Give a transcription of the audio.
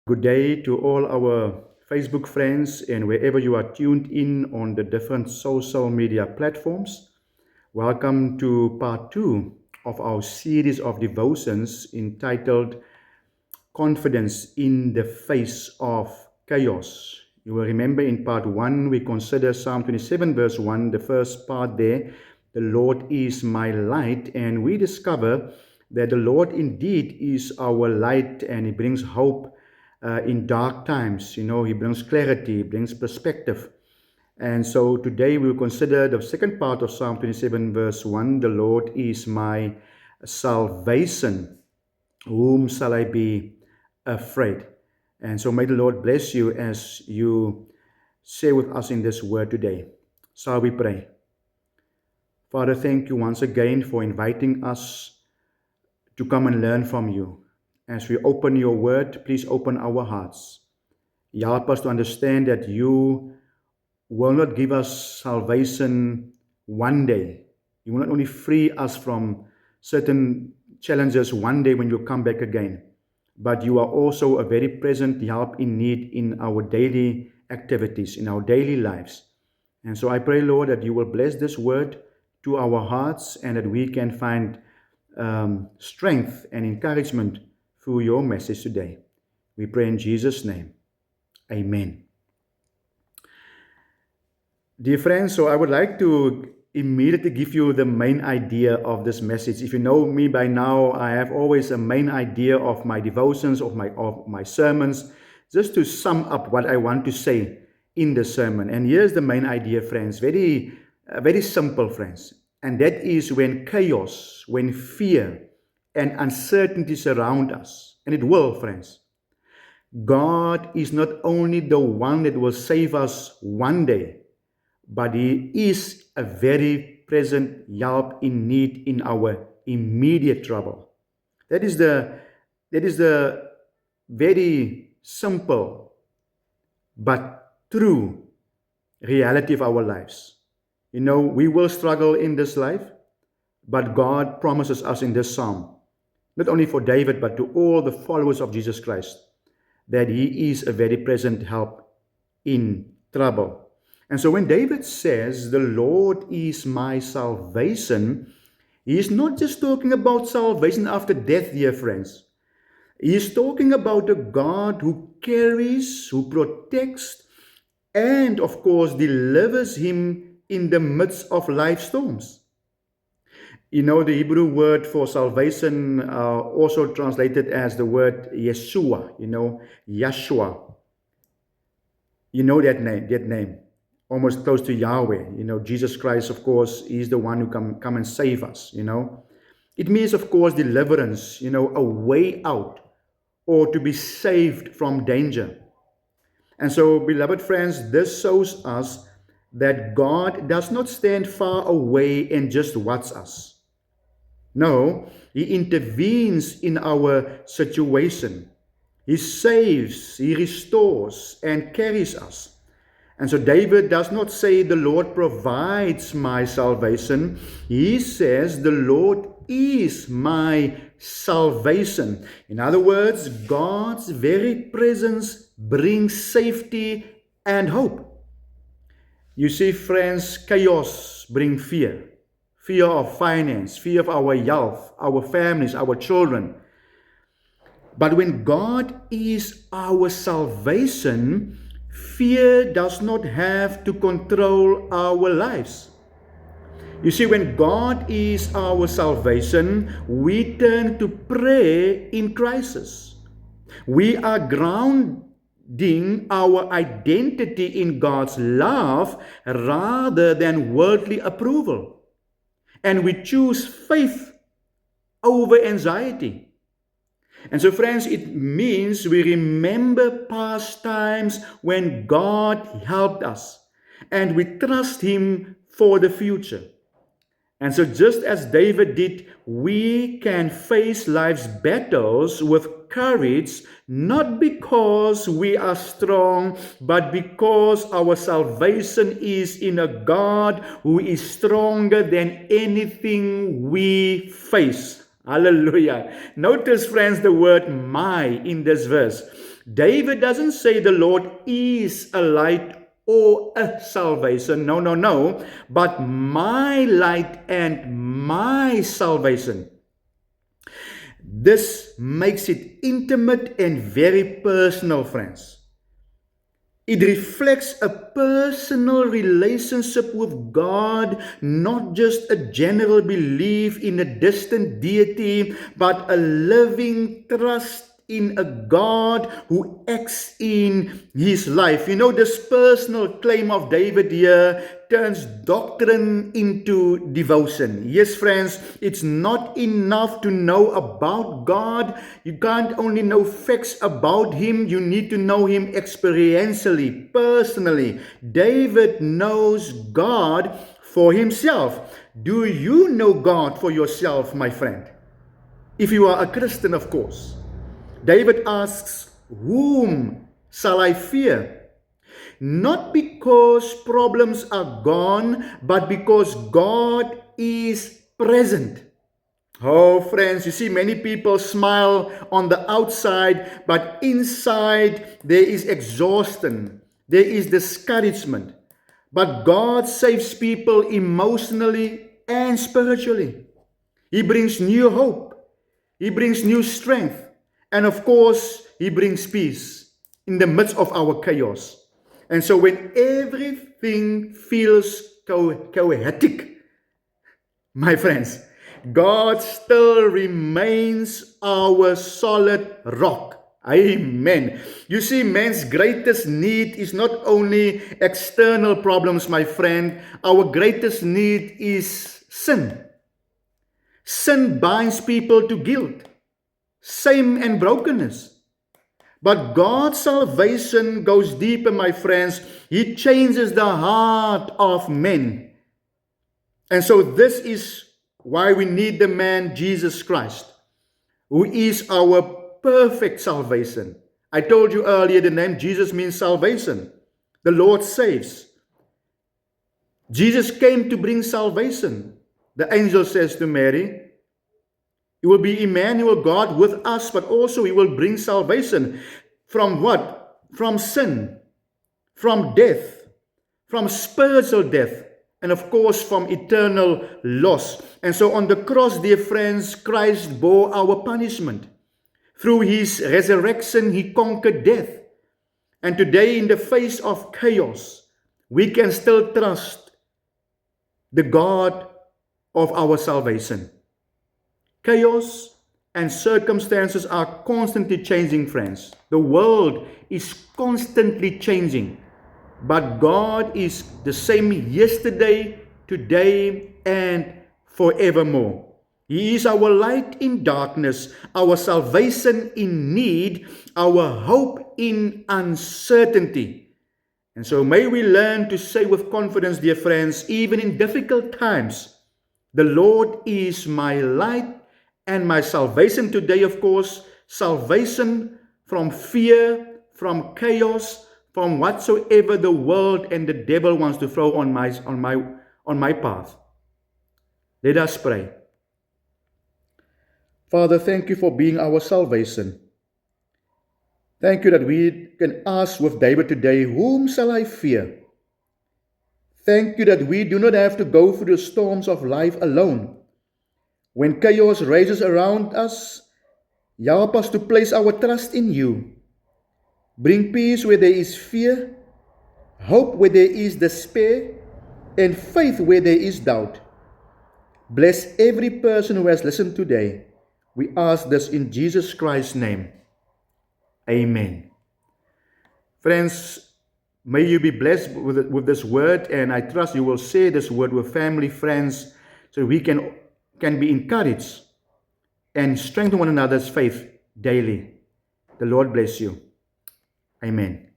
Good day to all our Facebook friends and wherever you are tuned in on the different social media platforms. Welcome to part two of our series of devotions entitled Confidence in the Face of Chaos. You will remember in part one, we consider Psalm 27, verse 1, the first part there, the Lord is my light, and we discover that the Lord indeed is our light and He brings hope in dark times. He brings clarity, He brings perspective. And so today we will consider the second part of Psalm 27, verse 1, the Lord is my salvation. Whom shall I be afraid? And so may the Lord bless you as you share with us in this word today. Shall we pray? Father, thank you once again for inviting us to come and learn from you. As we open your word, please open our hearts. Help us to understand that you will not give us salvation one day. You will not only free us from certain challenges one day when you come back again, but you are also a very present help in need in our daily activities, in our daily lives. And so I pray, Lord, that you will bless this word to our hearts and that we can find strength and encouragement through your message today. We pray in Jesus' name. Amen. Dear friends, so I would like to immediately give you the main idea of this message. If you know me by now, I have always a main idea of my devotions, of my sermons, just to sum up what I want to say in the sermon. And here's the main idea, friends. Very simple, friends. And that is when chaos, when fear and uncertainty surround us, and it will, friends, God is not only the one that will save us one day, but He is a very present help in need in our immediate trouble. That is the very simple but true reality of our lives. We will struggle in this life, but God promises us in this psalm, not only for David, but to all the followers of Jesus Christ, that He is a very present help in trouble. And so when David says, the Lord is my salvation, he is not just talking about salvation after death, dear friends. He is talking about a God who carries, who protects, and of course delivers him in the midst of life storms. The Hebrew word for salvation also translated as the word Yeshua, Yeshua. You know that name. Almost close to Yahweh. Jesus Christ, of course, is the one who come and save us. It means, of course, deliverance, a way out, or to be saved from danger. And so, beloved friends, this shows us that God does not stand far away and just watch us. No, He intervenes in our situation. He saves, He restores, and carries us. And so David does not say the Lord provides my salvation. He says the Lord is my salvation. In other words, God's very presence brings safety and hope. You see, friends, chaos brings fear. Fear of finance, fear of our health, our families, our children. But when God is our salvation, fear does not have to control our lives. You see, when God is our salvation, we turn to pray in crisis. We are grounding our identity in God's love rather than worldly approval. And we choose faith over anxiety. And so, friends, it means we remember past times when God helped us and we trust Him for the future. And so, just as David did, we can face life's battles with courage, not because we are strong, but because our salvation is in a God who is stronger than anything we face. Hallelujah. Notice, friends, the word my in this verse. David doesn't say the Lord is a light or a salvation. No, no, no. But my light and my salvation. This makes it intimate and very personal, friends. It reflects a personal relationship with God, not just a general belief in a distant deity, but a living trust in a God who acts in his life. You know, this personal claim of David here turns doctrine into devotion. Yes, friends, it's not enough to know about God. You can't only know facts about him, you need to know him experientially, personally. David knows God for himself. Do you know God for yourself, my friend? If you are a Christian, of course. David asks, whom shall I fear? Not because problems are gone, but because God is present. Oh, friends, you see, many people smile on the outside, but inside there is exhaustion, there is discouragement. But God saves people emotionally and spiritually. He brings new hope, He brings new strength, and of course, He brings peace in the midst of our chaos. And so when everything feels chaotic, my friends, God still remains our solid rock. Amen. You see, man's greatest need is not only external problems, my friend. Our greatest need is sin. Sin binds people to guilt, shame, and brokenness. But God's salvation goes deeper, my friends. He changes the heart of men. And so this is why we need the man Jesus Christ, who is our perfect salvation. I told you earlier, the name Jesus means salvation. The Lord saves. Jesus came to bring salvation. The angel says to Mary, He will be Emmanuel, God with us, but also He will bring salvation. From what? From sin, from death, from spiritual death, and of course from eternal loss. And so on the cross, dear friends, Christ bore our punishment. Through His resurrection, He conquered death. And today, in the face of chaos, we can still trust the God of our salvation. Chaos and circumstances are constantly changing, friends. The world is constantly changing. But God is the same yesterday, today, and forevermore. He is our light in darkness, our salvation in need, our hope in uncertainty. And so may we learn to say with confidence, dear friends, even in difficult times, the Lord is my light and my salvation today, of course, salvation from fear, from chaos, from whatsoever the world and the devil wants to throw on my path. Let us pray. Father, thank you for being our salvation. Thank you that we can ask with David today, whom shall I fear? Thank you that we do not have to go through the storms of life alone. When chaos rages around us, help us to place our trust in you. Bring peace where there is fear, hope where there is despair, and faith where there is doubt. Bless every person who has listened today. We ask this in Jesus Christ's name. Amen. Friends, may you be blessed with this word, and I trust you will share this word with family, friends, so we can be encouraged and strengthen one another's faith daily. The Lord bless you. Amen.